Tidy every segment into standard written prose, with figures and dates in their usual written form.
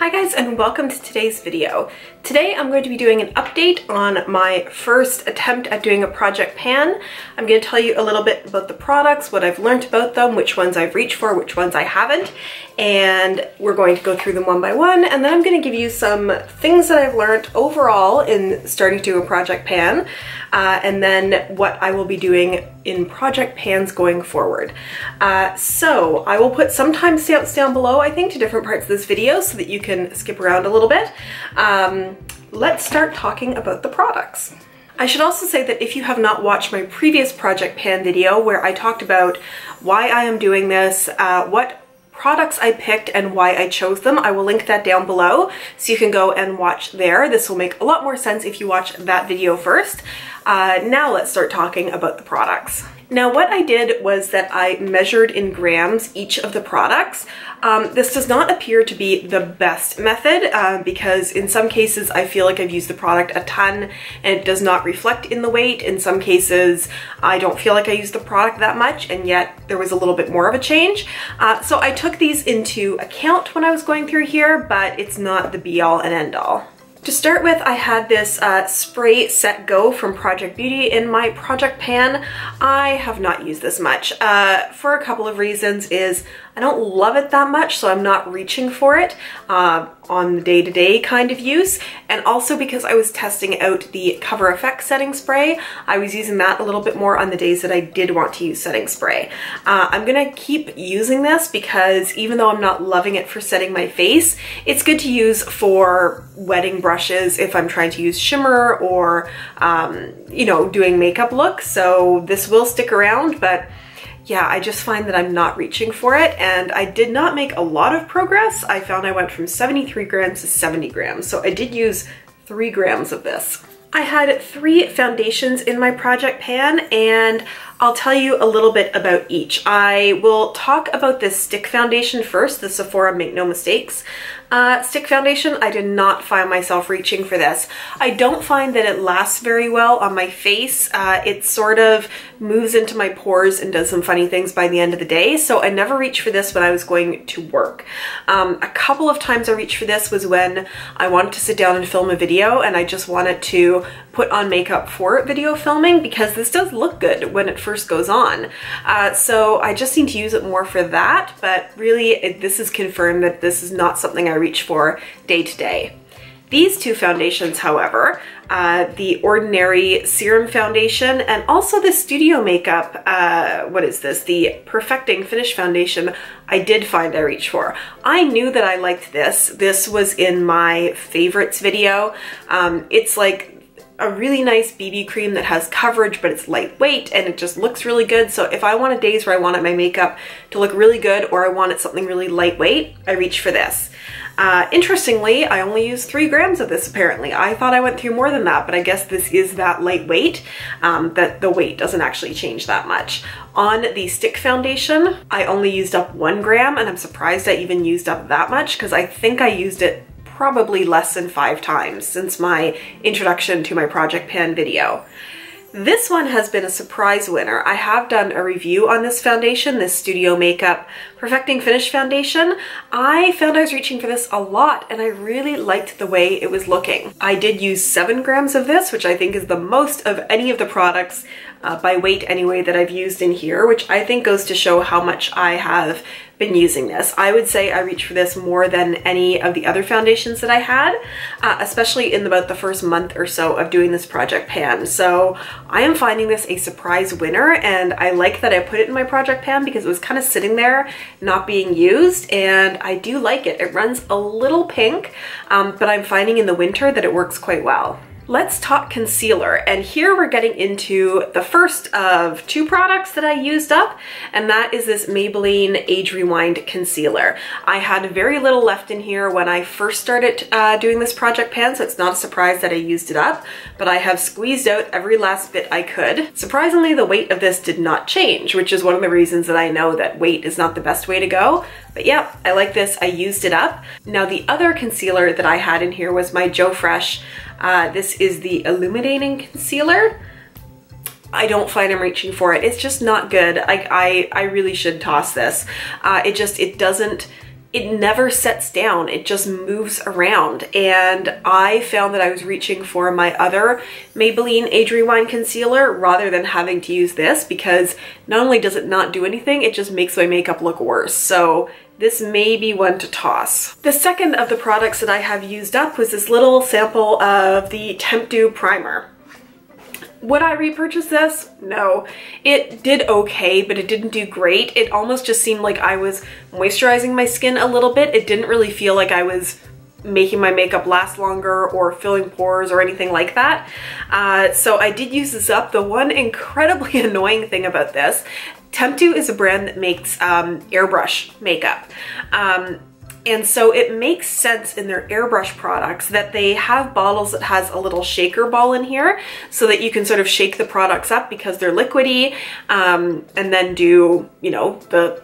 Hi guys, and welcome to today's video. Today I'm going to be doing an update on my first attempt at doing a project pan. I'm going to tell you a little bit about the products, what I've learned about them, which ones I've reached for, which ones I haven't, and we're going to go through them one by one, and then I'm going to give you some things that I've learned overall in starting to do a project pan, and then what I will be doing in project pans going forward. So I will put some timestamps down below, I think, to different parts of this video so that you can skip around a little bit. Let's start talking about the products. I should also say that if you have not watched my previous project pan video where I talked about why I am doing this, what products I picked and why I chose them, I will link that down below so you can go and watch there. This will make a lot more sense if you watch that video first. Now let's start talking about the products. Now what I did was that I measured in grams each of the products. This does not appear to be the best method because in some cases I feel like I've used the product a ton and it does not reflect in the weight. In some cases I don't feel like I used the product that much and yet there was a little bit more of a change. So I took these into account when I was going through here, but it's not the be all and end all. To start with, I had this Spray Set Go from Project Beauty in my project pan. I have not used this much for a couple of reasons. I don't love it that much, so I'm not reaching for it on the day-to-day kind of use, and also because I was testing out the Cover Effect setting spray, I was using that a little bit more on the days that I did want to use setting spray. I'm gonna keep using this because even though I'm not loving it for setting my face, it's good to use for wetting brushes if I'm trying to use shimmer or you know, doing makeup looks. So this will stick around, but yeah, I just find that I'm not reaching for it, and I did not make a lot of progress. I found I went from 73 grams to 70 grams, so I did use 3 grams of this. I had 3 foundations in my project pan, and I'll tell you a little bit about each. I will talk about this stick foundation first, the Sephora Make No Mistakes stick foundation. I did not find myself reaching for this. I don't find that it lasts very well on my face. It sort of moves into my pores and does some funny things by the end of the day, so I never reached for this when I was going to work. A couple of times I reached for this was when I wanted to sit down and film a video and I just wanted to put on makeup for video filming because this does look good when it first goes on. So I just need to use it more for that, but really this is confirmed that this is not something I reach for day to day. These 2 foundations, however, the Ordinary Serum Foundation and also the Studio Makeup, what is this? The Perfecting Finish Foundation, I did find I reached for. I knew that I liked this. This was in my favorites video. It's like a really nice BB cream that has coverage, but it's lightweight and it just looks really good. So if I wanted days where I wanted my makeup to look really good or I wanted something really lightweight, I reach for this. Interestingly, I only used 3 grams of this apparently. I thought I went through more than that, but I guess this is that lightweight that the weight doesn't actually change that much. On the stick foundation, I only used up 1 gram, and I'm surprised I even used up that much because I think I used it probably less than 5 times since my introduction to my project pan video. This one has been a surprise winner. I have done a review on this foundation, this Studio Makeup Perfecting Finish Foundation. I found I was reaching for this a lot and I really liked the way it was looking. I did use 7 grams of this, which I think is the most of any of the products by weight anyway that I've used in here, which I think goes to show how much I have been using this. I would say I reached for this more than any of the other foundations that I had, especially in about the first month or so of doing this project pan. So I am finding this a surprise winner, and I like that I put it in my project pan because it was kind of sitting there not being used, and I do like it. It runs a little pink, but I'm finding in the winter that it works quite well. Let's talk concealer, and here we're getting into the first of 2 products that I used up, and that is this Maybelline Age Rewind concealer. I had very little left in here when I first started doing this project pan, so it's not a surprise that I used it up, but I have squeezed out every last bit I could. Surprisingly, the weight of this did not change, which is one of the reasons that I know that weight is not the best way to go. But yeah, I like this. I used it up. Now the other concealer that I had in here was my Joe Fresh. This is the Illuminating Concealer. I don't find I'm reaching for it. It's just not good. I really should toss this. It doesn't it never sets down, it just moves around. And I found that I was reaching for my other Maybelline Age Rewind concealer rather than having to use this, because not only does it not do anything, it just makes my makeup look worse. So this may be one to toss. The second of the products that I have used up was this little sample of the Tempdew primer. Would I repurchase this? No. It did okay, but it didn't do great. It almost just seemed like I was moisturizing my skin a little bit. It didn't really feel like I was making my makeup last longer or filling pores or anything like that. So I did use this up. The one incredibly annoying thing about this, Tempdew is a brand that makes airbrush makeup. And so it makes sense in their airbrush products that they have bottles that has a little shaker ball in here so that you can sort of shake the products up because they're liquidy, and then do, you know, the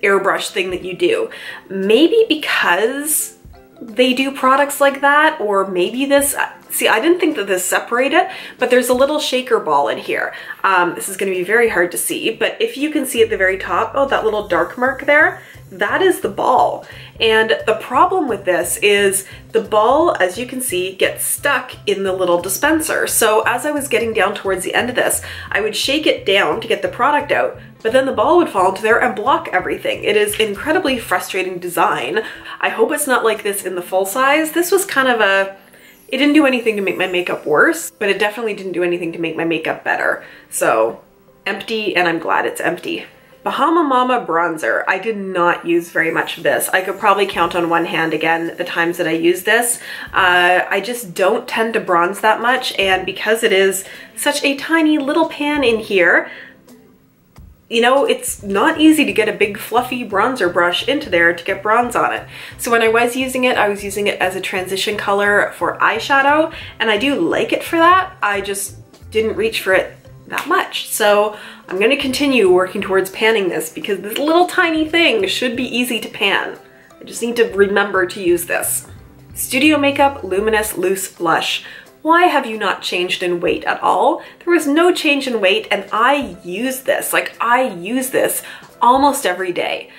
airbrush thing that you do. Maybe because they do products like that, or maybe this, see, I didn't think that this separated, but there's a little shaker ball in here. This is gonna be very hard to see, but if you can see at the very top, oh, that little dark mark there, that is the ball. And the problem with this is the ball, as you can see, gets stuck in the little dispenser. So as I was getting down towards the end of this, I would shake it down to get the product out, but then the ball would fall into there and block everything. It is incredibly frustrating design. I hope it's not like this in the full size. This was kind of a, it didn't do anything to make my makeup worse, but it definitely didn't do anything to make my makeup better. So empty, and I'm glad it's empty. Bahama Mama bronzer. I did not use very much of this. I could probably count on one hand again the times that I use this. I just don't tend to bronze that much, and because it is such a tiny little pan in here, you know, it's not easy to get a big fluffy bronzer brush into there to get bronze on it. So when I was using it as a transition color for eyeshadow, and I do like it for that. I just didn't reach for it that much. So I'm gonna continue working towards panning this because this little tiny thing should be easy to pan. I just need to remember to use this. Studio Makeup Luminous Loose Blush. Why have you not changed in weight at all? There was no change in weight, and I use this. Like, I use this almost every day.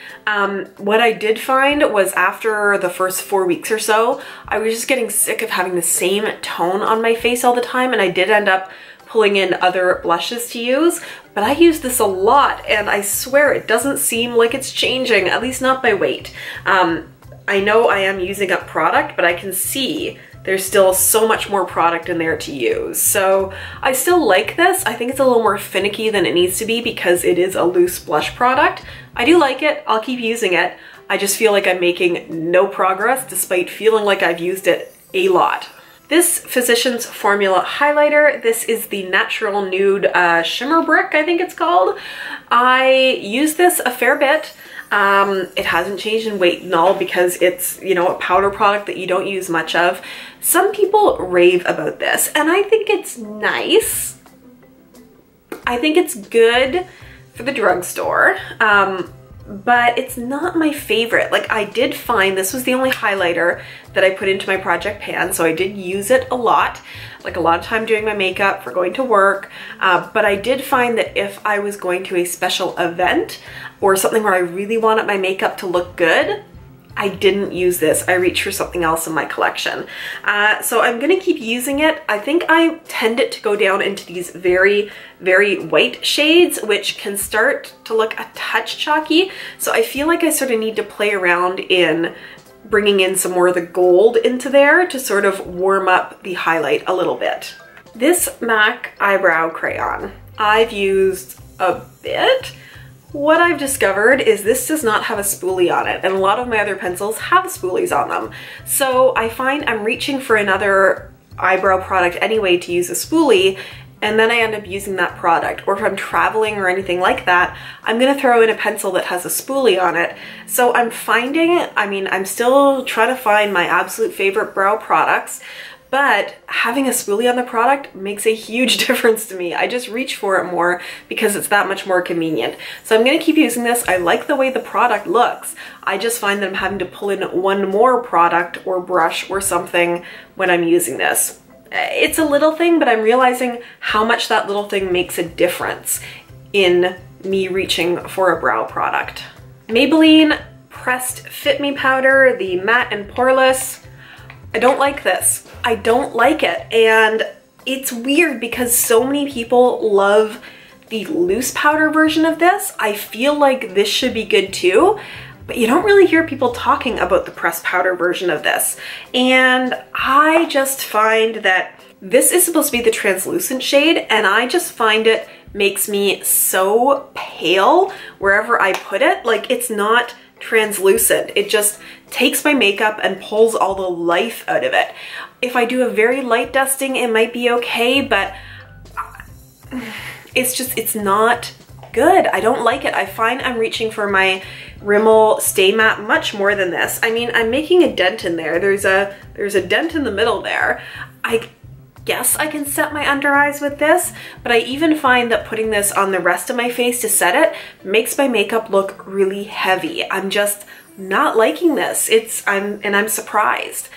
What I did find was after the first 4 weeks or so, I was just getting sick of having the same tone on my face all the time, and I did end up pulling in other blushes to use, but I use this a lot, and I swear it doesn't seem like it's changing, at least not by weight. I know I am using up product, but I can see there's still so much more product in there to use. So I still like this. I think it's a little more finicky than it needs to be because it is a loose blush product. I do like it. I'll keep using it. I just feel like I'm making no progress despite feeling like I've used it a lot. This Physicians Formula highlighter, this is the Natural Nude Shimmer Brick, I think it's called. I use this a fair bit. It hasn't changed in weight and all because it's, you know, a powder product that you don't use much of. Some people rave about this, and I think it's nice. I think it's good for the drugstore. But it's not my favorite. Like, I did find this was the only highlighter that I put into my project pan, so I did use it a lot, like a lot of time doing my makeup for going to work. But I did find that if I was going to a special event or something where I really wanted my makeup to look good, I didn't use this. I reached for something else in my collection. So I'm gonna keep using it. I think I tend it to go down into these very, very white shades, which can start to look a touch chalky. So I feel like I sort of need to play around in bringing in some more of the gold into there to sort of warm up the highlight a little bit. This MAC eyebrow crayon, I've used a bit. What I've discovered is this does not have a spoolie on it, and a lot of my other pencils have spoolies on them. So I find I'm reaching for another eyebrow product anyway to use a spoolie, and then I end up using that product. Or if I'm traveling or anything like that, I'm gonna throw in a pencil that has a spoolie on it. So I'm finding, I mean, I'm still trying to find my absolute favorite brow products, but having a spoolie on the product makes a huge difference to me. I just reach for it more because it's that much more convenient. So I'm gonna keep using this. I like the way the product looks. I just find that I'm having to pull in one more product or brush or something when I'm using this. It's a little thing, but I'm realizing how much that little thing makes a difference in me reaching for a brow product. Maybelline pressed Fit Me powder, the matte and poreless. I don't like this. I don't like it. And it's weird because so many people love the loose powder version of this. I feel like this should be good too, but you don't really hear people talking about the pressed powder version of this. And I just find that this is supposed to be the translucent shade, and I just find it makes me so pale wherever I put it. Like, it's not translucent. It just takes my makeup and pulls all the life out of it. If I do a very light dusting, it might be okay, but it's not good. I don't like it. I find I'm reaching for my Rimmel Stay Matte much more than this. I mean, I'm making a dent in there. There's a dent in the middle there. I guess I can set my under eyes with this, but I even find that putting this on the rest of my face to set it makes my makeup look really heavy. I'm just not liking this. I'm surprised.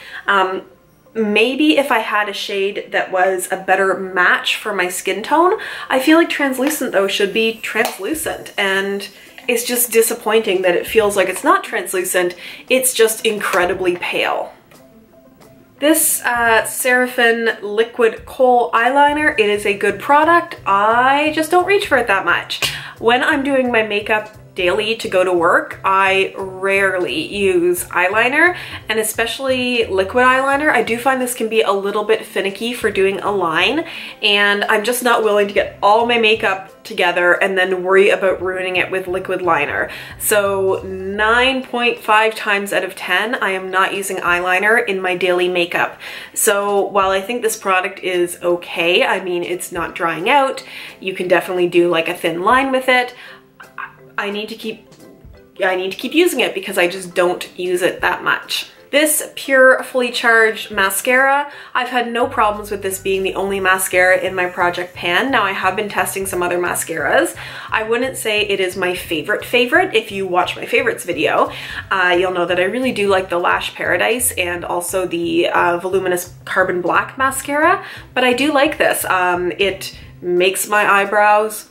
Maybe if I had a shade that was a better match for my skin tone. I feel like translucent though should be translucent, and it's just disappointing that it feels like it's not translucent. It's just incredibly pale. This Seraphim Liquid Kohl eyeliner, it is a good product. I just don't reach for it that much. When I'm doing my makeup daily to go to work, I rarely use eyeliner, and especially liquid eyeliner. I do find this can be a little bit finicky for doing a line, and I'm just not willing to get all my makeup together and then worry about ruining it with liquid liner. So 9.5 times out of 10, I am not using eyeliner in my daily makeup. So while I think this product is okay, I mean, it's not drying out, you can definitely do like a thin line with it. I need to keep using it because I just don't use it that much. This Pure Fully Charged mascara, I've had no problems with this being the only mascara in my project pan. Now, I have been testing some other mascaras. I wouldn't say it is my favorite. If you watch my favorites video, you'll know that I really do like the Lash Paradise and also the Voluminous Carbon Black mascara, but I do like this. It makes my eyebrows.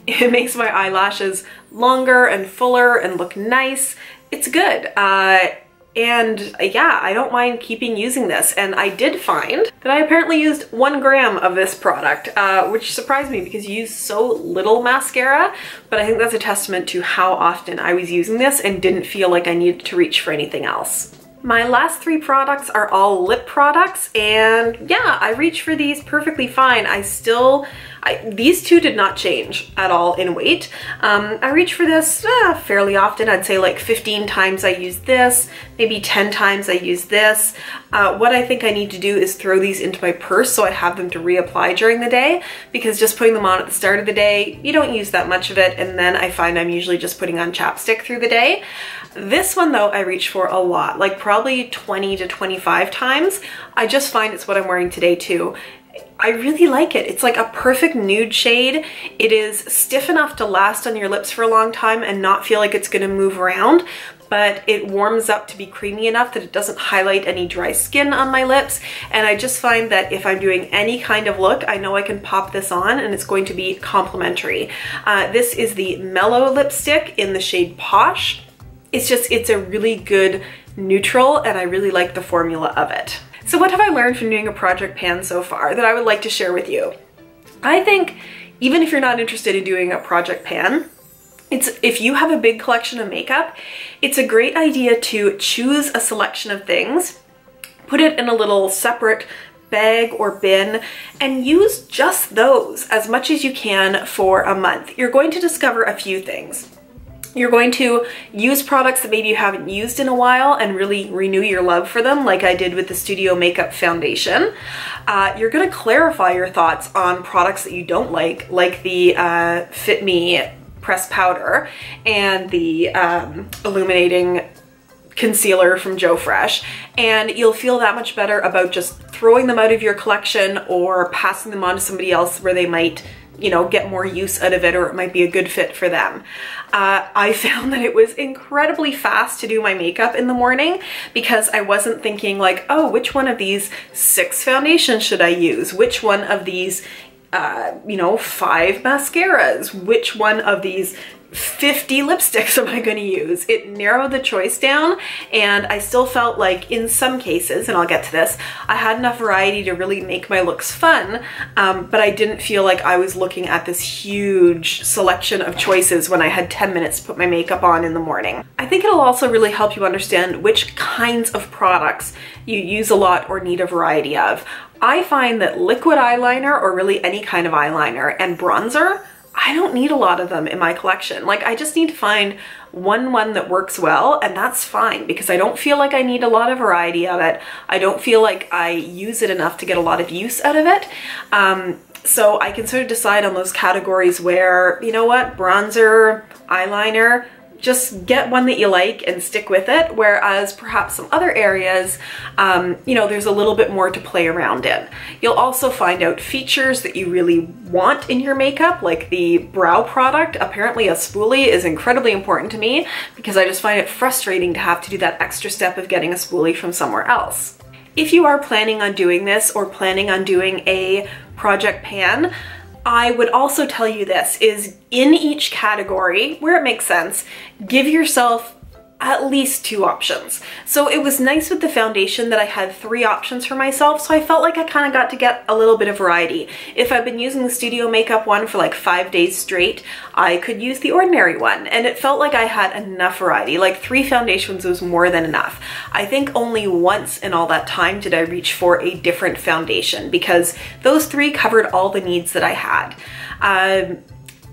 It makes my eyelashes longer and fuller and look nice. It's good. And yeah, I don't mind keeping using this. And I did find that I apparently used 1 gram of this product, which surprised me because you use so little mascara, but I think that's a testament to how often I was using this and didn't feel like I needed to reach for anything else. My last 3 products are all lip products, and yeah, I reach for these perfectly fine. These 2 did not change at all in weight. I reach for this fairly often. I'd say like 15 times I use this, maybe 10 times I use this. What I think I need to do is throw these into my purse so I have them to reapply during the day, because just putting them on at the start of the day, you don't use that much of it, and then I find I'm usually just putting on chapstick through the day. This one though, I reach for a lot, like probably 20 to 25 times. I just find it's what I'm wearing today too. I really like it. It's like a perfect nude shade. It is stiff enough to last on your lips for a long time and not feel like it's gonna move around, but it warms up to be creamy enough that it doesn't highlight any dry skin on my lips. And I just find that if I'm doing any kind of look, I know I can pop this on and it's going to be complimentary. This is the Mellow lipstick in the shade Posh. It's a really good neutral, and I really like the formula of it. So what have I learned from doing a project pan so far that I would like to share with you? I think even if you're not interested in doing a project pan, if you have a big collection of makeup, it's a great idea to choose a selection of things, put it in a little separate bag or bin, and use just those as much as you can for a month. You're going to discover a few things. You're going to use products that maybe you haven't used in a while and really renew your love for them, like I did with the Studio Makeup Foundation. You're going to clarify your thoughts on products that you don't like the Fit Me pressed powder and the illuminating concealer from Joe Fresh, and you'll feel that much better about just throwing them out of your collection or passing them on to somebody else where they might, you know, get more use out of it, or it might be a good fit for them. I found that it was incredibly fast to do my makeup in the morning because I wasn't thinking like, oh, which one of these 6 foundations should I use? Which one of these, you know, 5 mascaras? Which one of these 50 lipsticks am I going to use? It narrowed the choice down, and I still felt like in some cases, and I'll get to this, I had enough variety to really make my looks fun, but I didn't feel like I was looking at this huge selection of choices when I had 10 minutes to put my makeup on in the morning. I think it'll also really help you understand which kinds of products you use a lot or need a variety of. I find that liquid eyeliner, or really any kind of eyeliner, and bronzer, I don't need a lot of them in my collection. Like, I just need to find one that works well, and that's fine because I don't feel like I need a lot of variety of it. I don't feel like I use it enough to get a lot of use out of it. So I can sort of decide on those categories where, you know what, bronzer, eyeliner, just get one that you like and stick with it, whereas perhaps some other areas, you know, there's a little bit more to play around in. You'll also find out features that you really want in your makeup, like the brow product. Apparently a spoolie is incredibly important to me because I just find it frustrating to have to do that extra step of getting a spoolie from somewhere else. If you are planning on doing this or planning on doing a project pan, I would also tell you this, is in each category, where it makes sense, give yourself at least 2 options. So it was nice with the foundation that I had 3 options for myself, so I felt like I kind of got to get a little bit of variety. If I've been using the Studio Makeup one for like 5 days straight, I could use the ordinary one, and it felt like I had enough variety. Like 3 foundations was more than enough. I think only once in all that time did I reach for a different foundation because those 3 covered all the needs that I had.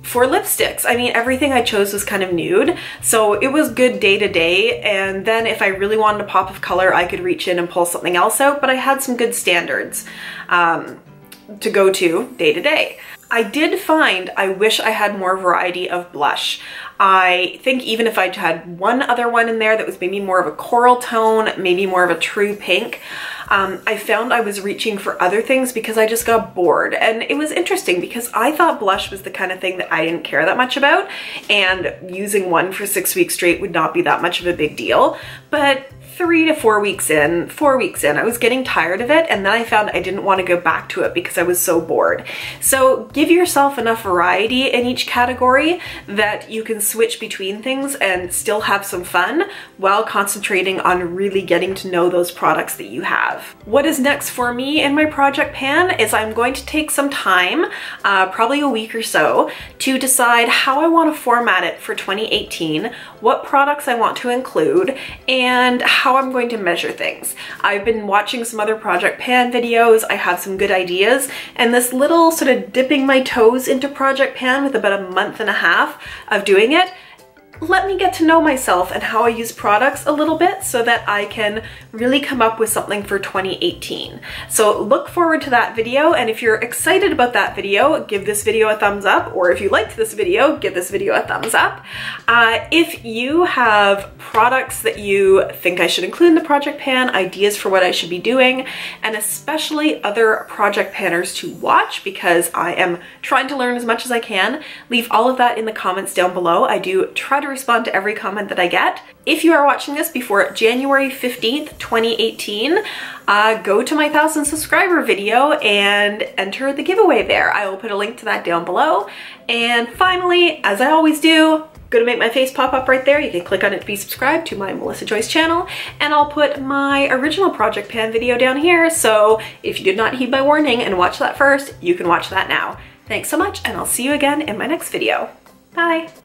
For lipsticks, I mean, everything I chose was kind of nude, so it was good day to day, and then if I really wanted a pop of color, I could reach in and pull something else out, but I had some good standards to go to day to day. I did find I wish I had more variety of blush. I think even if I'd had one other one in there that was maybe more of a coral tone, maybe more of a true pink, I found I was reaching for other things because I just got bored. And it was interesting because I thought blush was the kind of thing that I didn't care that much about, and using one for 6 weeks straight would not be that much of a big deal. But 3 to 4 weeks in, I was getting tired of it, and then I found I didn't want to go back to it because I was so bored. So give yourself enough variety in each category that you can switch between things and still have some fun while concentrating on really getting to know those products that you have. What is next for me in my project pan is I'm going to take some time, probably a week or so, to decide how I want to format it for 2018, what products I want to include, and how I'm going to measure things. I've been watching some other project pan videos, I have some good ideas, and this little sort of dipping my toes into project pan with about a month and a half of doing it, let me get to know myself and how I use products a little bit so that I can really come up with something for 2018. So look forward to that video, and if you're excited about that video, give this video a thumbs up, or if you liked this video, give this video a thumbs up. If you have products that you think I should include in the project pan, ideas for what I should be doing, and especially other project panners to watch, because I am trying to learn as much as I can, leave all of that in the comments down below. I do try to respond to every comment that I get. If you are watching this before January 15th, 2018, go to my 1,000 subscriber video and enter the giveaway there. I will put a link to that down below. And finally, as I always do, going to make my face pop up right there. You can click on it to be subscribed to my Melissa Joyce channel, and I'll put my original project pan video down here, so if you did not heed my warning and watch that first, you can watch that now. Thanks so much, and I'll see you again in my next video. Bye!